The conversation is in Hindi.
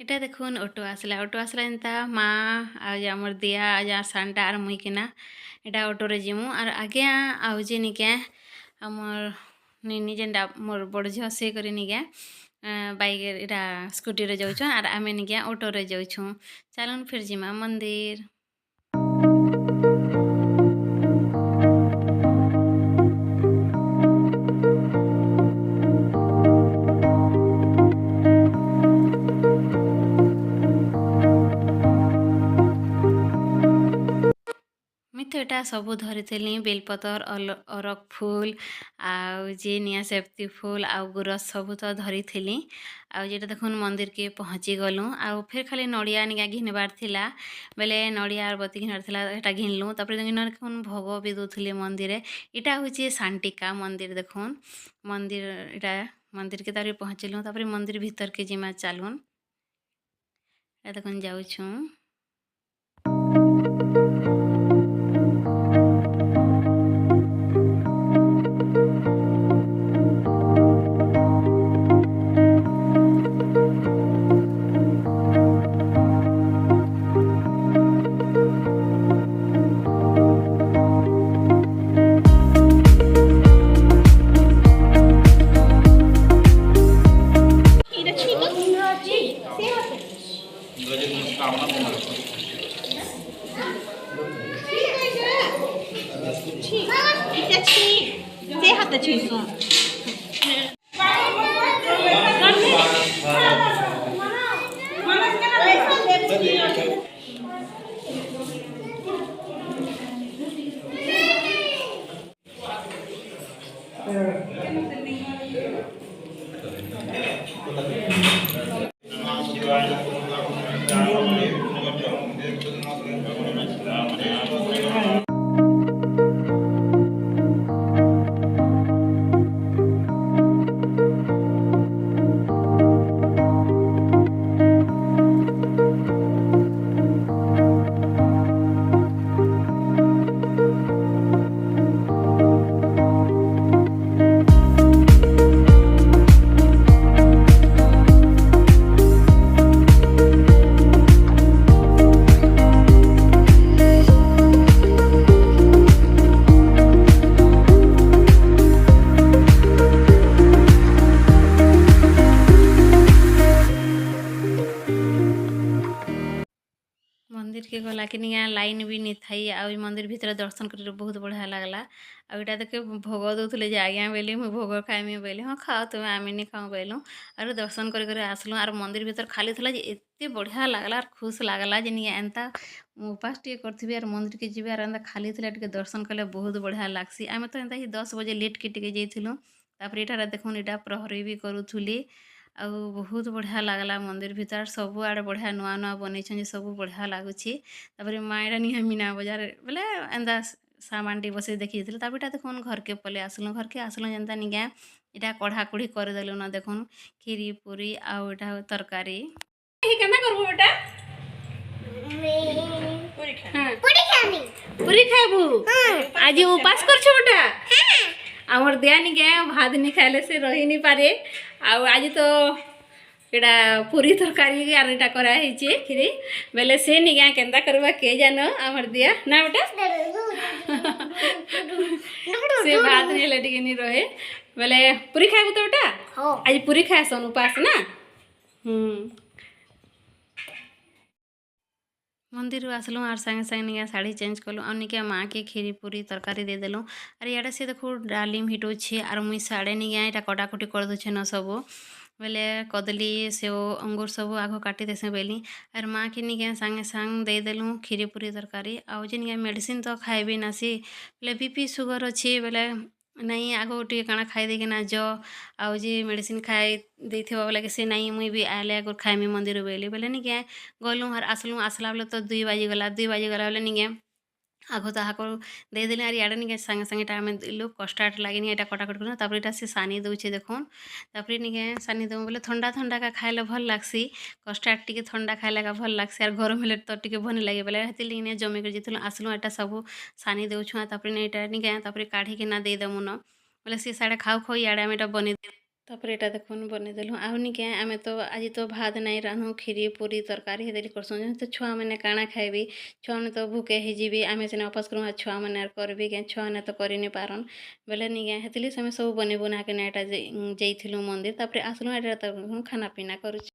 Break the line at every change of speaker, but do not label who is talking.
এটা দেখুন অটো আসলা এନ୍ତା মା ଆଉ ଯେ ଆମର୍ ଦିଆ ଯା ସାନଟା ଆର୍ ମୁଇଁ କିନା ଏଟା ଅଟୋରେ ଯିମୁ ଆର୍ ଆଜ୍ଞା ଆଉଛେ ନିକେ ଆମର୍ ନିନି ଯେନ୍ଟା ମୋର୍ ବଡ଼ ଝିଅ ସେ କରି ନିକେ ବାଇକ୍ ଏଟା ସ୍କୁଟିରେ ଯାଉଛନ୍ ଆର୍ ଆମେ ନିକେ ଅଟୋରେ ଯାଉଛୁଁ। ଚାଲୁନ୍ ଫିର୍ ଯିମା ମନ୍ଦିର୍। ମୁଇଁ ତ ଏଟା ସବୁ ଧରିଥିଲି ବେଲପତର ଅରଖ ଫୁଲ ଆଉ ଯେ ନିଆଁ ସେବତି ଫୁଲ ଆଉ ଗୁରସ୍ ସବୁ ତ ଧରିଥିଲି। ଆଉ ଯେଟା ଦେଖୁନ୍ ମନ୍ଦିରକେ ପହଞ୍ଚି ଗଲୁ ଆଉ ଫେର୍ ଖାଲି ନଡ଼ିଆ ନିକା ଘିନବାର ଥିଲା ବେଲେ ନଡ଼ିଆ ଆର୍ ବତି ଘିନବାର ଥିଲା ହେଟା ଘିନଲୁ ତାପରେ ଦେଖୁନ୍ ଭୋଗ ବି ଦଉଥିଲେ ମନ୍ଦିରେ। ଏଟା ହଉଛି ଶାନ୍ତିକା ମନ୍ଦିର ଦେଖୁନ୍ ମନ୍ଦିର ଏଟା ମନ୍ଦିରକେ ତାପରେ ପହଞ୍ଚିଲୁ ତାପରେ ମନ୍ଦିର ଭିତରକେ ଯିମା ଚାଲୁନ୍ ଏଟା ଦେଖୁନ୍ ଯାଉଛୁଁ। मंदिर के गला कि निया लाइन भी नहीं थी आ मंदिर भितर दर्शन कर बहुत बढ़िया लगला। आटा देखे भोग दौले जे आज्ञा बोली मुझे भोग खाइमी बोली हाँ खाओ तुम्हें आम नहीं खाओ बोलूँ आर दर्शन कर आसलूँ आर मंदिर भीतर खाली था एत बढ़िया लगला आर खुश लगला जे निया एंता उपास टे करी आर मंदिर के जी आर एंता खाली था दर्शन कले बहुत बढ़िया लगसी। आम तो एंता ही 10 बजे लेट के जाइलु तापर यहाँ देखुन यहाँ प्रहरी भी करूली आउ बहुत बढ़िया लगला मंदिर भीतर सब आड़े बढ़िया नुआ नुआ बन सब बढ़िया लगुच। माँ नहीं मीना बजार बोले एंता सामान टी बस देखी तापर देखुन घर के पले आसलु घर के आसलु जनता निका यहाँ कढ़ा कुढ़ी करदेलु ना देखुन खीरी पूरी आउ यहाँ तरकारी पूरी खाबू आज उपास कर आमर दिया निके भात नहीं खाइले से रही नहीं पारे आज तो एटा पूरी तरकारी आर एटा करा हिचे खीरी बेले से निके केंता करबा के जानो आमर दिया ना बेटा से भात नहीं ले टिके नहीं रहे बेले पूरी खाइबू तो बेटा आज पूरी खाएसन उपास ना। मंदिर आसलूँ आर संगे संगे निका साड़ी चेंज कलु और निका माँ के खीरी पूरी तरकारी दे देलु और इे सी देखो डाली हिटुछे आर मुई साड़े निका यहाँ कटाकुटी कर दूचे न सब बेले कदली सेव अंगूर सब आग काटी देसे बेली आर माँ के निका संगे संग दे देलु खीरी पूरी तरकारी आउ जे निका मेडिसिन तो खाइबी नासी बोले बीपी सुगर अच्छी बोले नहीं आग टे काଣା खाई देना ज आउ जे मेडिसिन खाई देथिबा बोले कि से नहीं मुई भी आले आगर खाइमी मंदिर बोली बोले निके गलु आर आसलु आसला बेले तो 2 बाजी गला बोले निके आग ताहा दे देले आर इे निके संगे संगे आम लोग कष्टार्ट लगे यहाँ कटाकट कर तापर यहाँ से सानी दूचे देखुन तापर निके सानी देव बोले ठंडा ठंडा का खाइले भल लगसी कष्टार्ट टी ठंडा खाइले का भल लगसी आर गरम हेले तो टी भल लगे बोले हेती जमी कर जीतलु आसलु यहाँ सब सानी देछुँ तापर यहाँ निके तापर काढ़ी ना दे देमु न बोले सी साड़े खाऊ खाऊ इे आम बन ତାପରେ ଏଇଟା ଦେଖୁନ୍ ବନେଇଦେଲୁ ଆଉ ନିକେ ଆମେ ତ ଆଜି ତ ଭାତ ନାଇଁ ରାନ୍ଧୁ କ୍ଷୀରି ପୁରୀ ତରକାରୀ ହେଦେରି କରସୁଁ ଯେହେତୁ ଛୁଆମାନେ କାଣା ଖାଇବେ ଛୁଆମାନେ ତ ଭୁକେ ହେଇଯିବେ ଆମେ ସିନା ଉପାସ କରୁ ଆଉ ଛୁଆମାନେ ଆର୍ କରିବେ କେଁ ଛୁଆମାନେ ତ କରି ନି ପାରନ୍ ବେଲେ ନିକେ ହେଥିରଲାଗି ଆମେ ସବୁ ବନେଇ ବୁନା କିନା ଏଇଟା ଯାଇଥିଲୁ ମନ୍ଦିର ତାପରେ ଆସିଲୁ ଏଇଟା ତ ଖାନା ପିନା କରୁଛୁ।